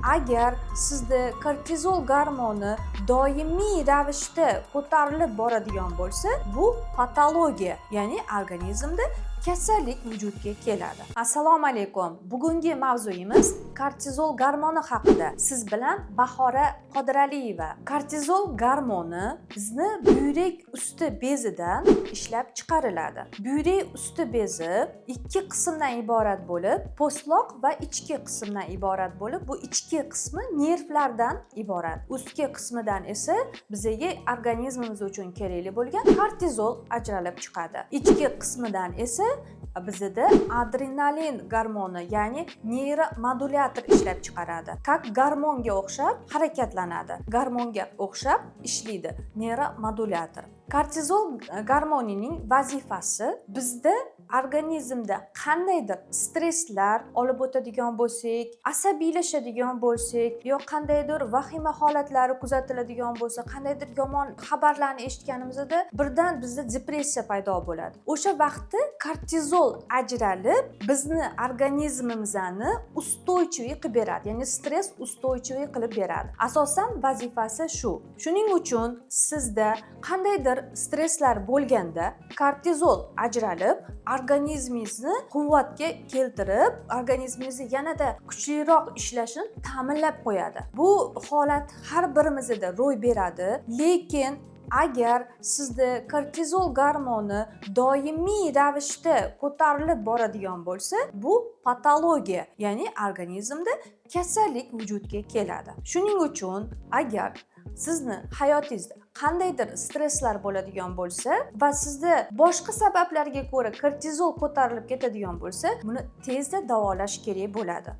agar sizda kortizol gormoni doimiy ravishda ko'tarilib boradigan bo'lsa, bu patologiya, ya'ni organizmda kasallik vujudga keladi. Assalomu alaykum. Bugungi mavzuyimiz kortizol gormoni haqida. Siz bilan Bahora Qodiraliyeva. Kortizol gormoni bizni buyrak usti bezidan ishlab chiqariladi. Buyrak usti bezi ikki qismdan iborat bo'lib, po'stloq va ichki qismdan iborat bo'lib, bu ichki qismi nervlardan iborat. Ustki qismidan esa bizga organizmimiz uchun kerakli bo'lgan kortizol ajralib chiqadi. Ichki qismidan esa bizda adrenalin gormoni, ya'ni neyromodulyator ishlab chiqaradi. Как gormonga o'xshab harakatlanadi. Gormonga o'xshab ishlaydi neyromodulyator. Kortizol gormonining vazifasi bizda organizmda qandaydir stresslar olib o'tadigan bo'lsak, asabiylashadigan bo'lsak, yo qandaydir vahima holatlari kuzatiladigan bo'lsa, qandaydir yomon xabarlarni eshitganimizda birdan bizda depressiya paydo bo'ladi. O'sha vaqtda kortizol ajralib, bizni organizmimizni ustойчивый qilib beradi, ya'ni stress ustойчивый qilib beradi. Asosan vazifasi shu. Shuning uchun sizda qandaydir stresslar bo'lganda kortizol ajralib, organizmingizni quvvatga keltirib, organizmingizni yanada kuchliroq ishlashini ta'minlab qo'yadi. Bu holat har birimizda ro'y beradi, lekin agar sizda kortizol gormoni doimiy ravishda ko'tarilib boradigan bo'lsa, bu patologiya, ya'ni organizmda kasallik vujudga keladi. Shuning uchun agar sizni hayotingizda qandaydir stresslar bo'ladigan bo'lsa va sizda boshqa sabablarga ko'ra kortizol ko'tarilib ketadigan bo'lsa, buni tezda davolash kerak bo'ladi.